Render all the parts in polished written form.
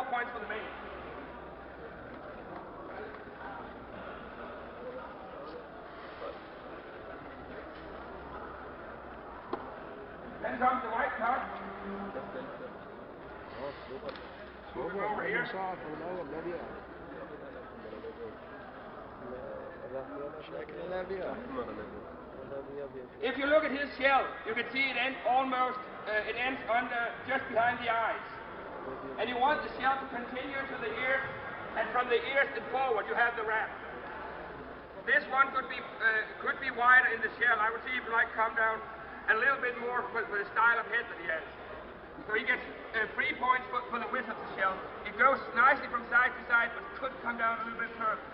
4 points for the main. Then comes the white card. Moving over here. If you look at his shell, you can see it ends just behind the eyes. And you want the shell to continue to the ears, and from the ears and forward you have the wrap. This one could be wider in the shell. I would see if you like come down a little bit more for the style of head that he has. So he gets 3 points for the width of the shell. It goes nicely from side to side, but could come down a little bit further.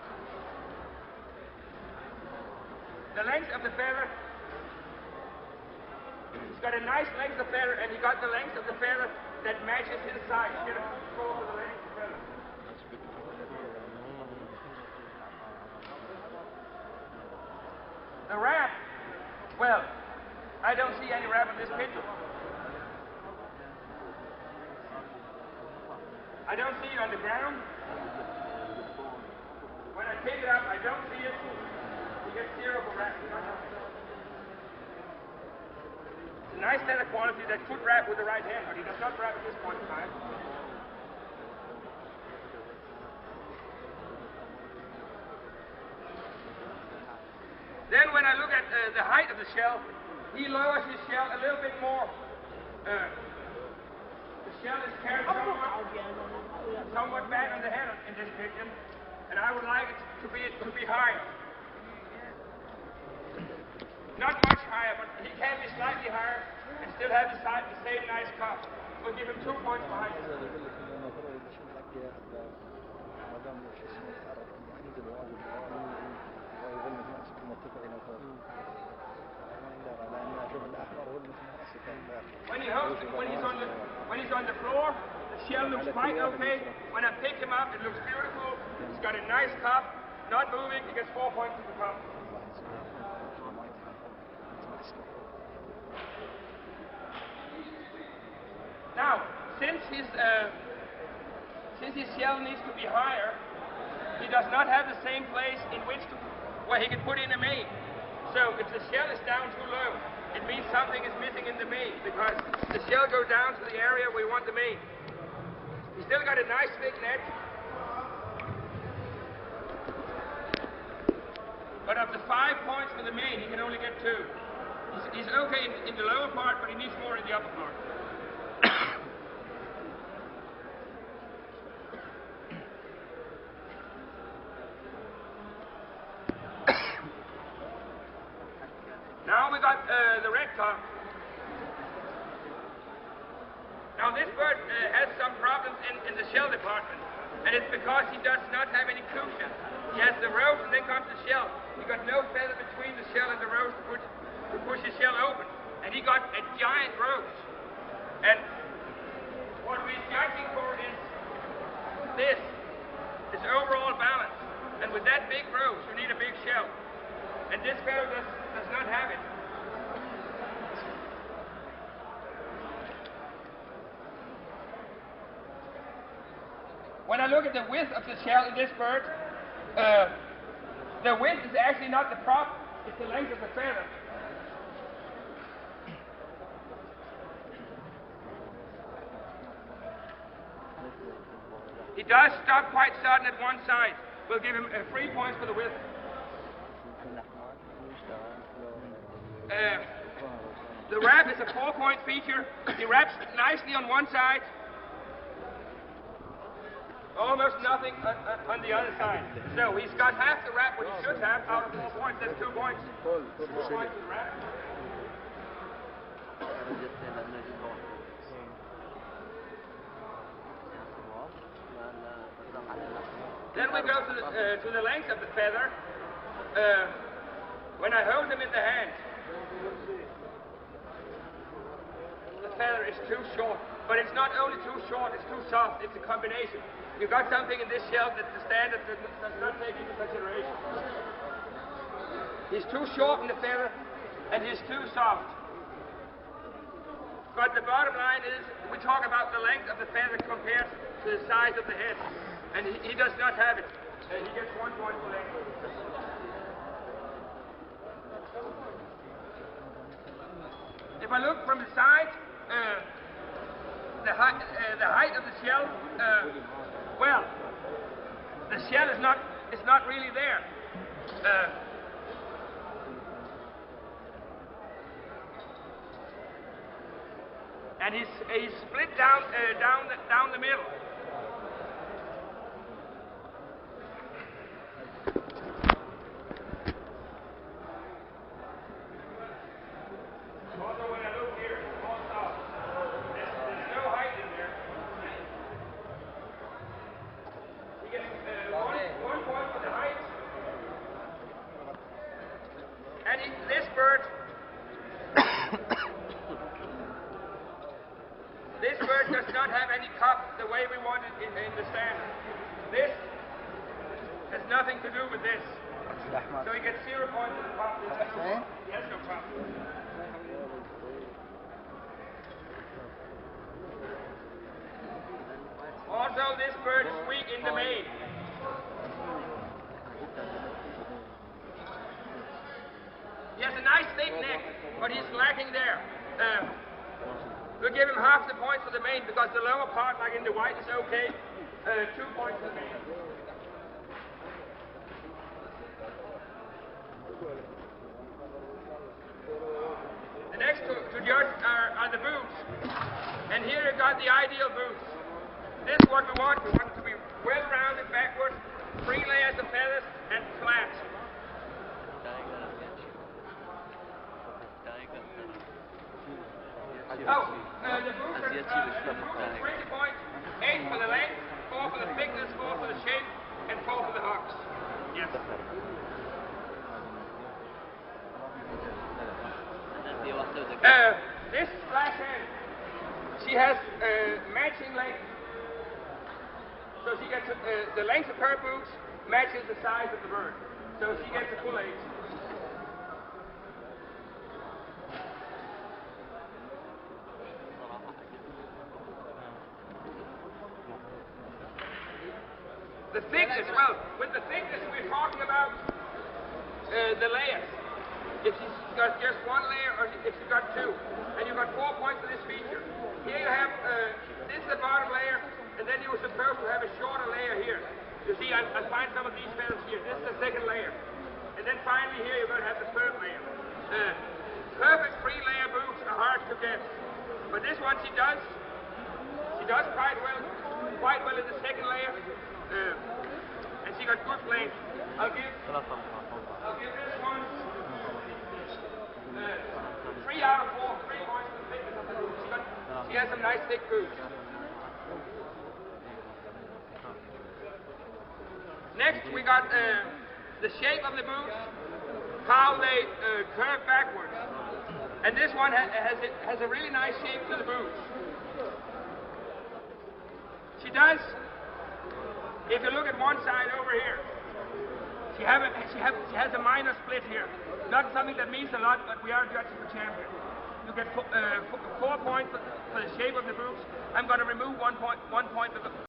The length of the feather, he's got a nice length of feather, and he got the length of the feather that matches his size. Get a control for the length of the feather. The wrap, well, I don't see any wrap in this picture. I don't see it on the ground. When I pick it up, I don't see it. You get zero for wrap. It's a nice leather quality that could wrap with the right hand, but he does not wrap at this point in time. Then when I look at the height of the shell, he lowers his shell a little bit more. The shell is carried somewhat back on the head in this picture, and I would like it to be higher. Not much higher, but he can be slightly higher and still have the same nice cuff. We'll give him 2 points for height. When he's on the floor, the shell looks quite okay. When I pick him up, it looks beautiful. He's got a nice cuff, not moving. He gets 4 points for the cuff. Now, since his shell needs to be higher, he does not have the same place in which where he can put in a mane. So if the shell is down too low, it means something is missing in the mane, because the shell goes down to the area where we want the mane. He's still got a nice thick neck, but of the 5 points for the mane, he can only get 2. He's okay in the lower part, but he needs more in the upper part. Now we got the red cock. Now this bird has some problems in the shell department, and it's because he does not have any cushion. He has the rose and then comes the shell. He got no feather between the shell and the rose to push his shell open, and he got a giant rose. And what we're judging for is this overall balance. And with that big rose, you need a big shell. And this feather does not have it. When I look at the width of the shell in this bird, the width is actually not the problem, it's the length of the feather. He does stop quite sudden at one side. We'll give him 3 points for the width. The wrap is a 4-point feature. He wraps nicely on one side. Almost nothing on the other side. So he's got half the wrap what he should have out of 4 points. That's 2 points. 4 points for the wrap. Then we go to the length of the feather. When I hold him in the hand, the feather is too short. But it's not only too short, it's too soft. It's a combination. You've got something in this shell that the standard does not take into consideration. He's too short in the feather, and he's too soft. But the bottom line is, we talk about the length of the feather compared to the size of the head. And he does not have it. And he gets 1 point for that. If I look from the side, the height of the shell, well, the shell is not really there. And he's split down the middle. Also, when I look here, also, there's no height in there. He gets 1 point for the height. And this bird. This bird does not have any cup the way we want it in the standard. This has nothing to do with this. So he gets 0 points for the cup. He has no cup. Also, this bird is weak in the mane. He has a nice thick neck, but he's lacking there. We'll give him half the points for the mane because the lower part, like in the white, is okay. 2 points for the mane. The next to judge are the boots. And here you've got the ideal boots. This is what we want. We want it to be well rounded backwards, 3 layers of feathers, and flat. The boots are 20 points, 8 for the length, 4 for the thickness, 4 for the shape, and 4 for the hocks. Yes. This black hen, she has matching length. So she gets the length of her boots matches the size of the bird. So she gets a full 8. The thickness, well, with the thickness we're talking about the layers. If she's got just 1 layer or if she's got 2. And you've got 4 points for this feature. Here you have, this is the bottom layer, and then you were supposed to have a shorter layer here. You see, I'll find some of these feathers here. This is the second layer. And then finally here you're going to have the third layer. Perfect 3-layer boots are hard to get. But this one she does quite well in the second layer. And she got good length. I'll give this one 3 out of 4, 3 points for the thickness of the boots. She has some nice thick boots. Next we got the shape of the boots, how they curve backwards. And this one has a really nice shape to the boots. She does. If you look at one side over here, she has a minor split here. Not something that means a lot, but we are judging for champion. You get 4 points for the shape of the boots. I'm going to remove 1 point for the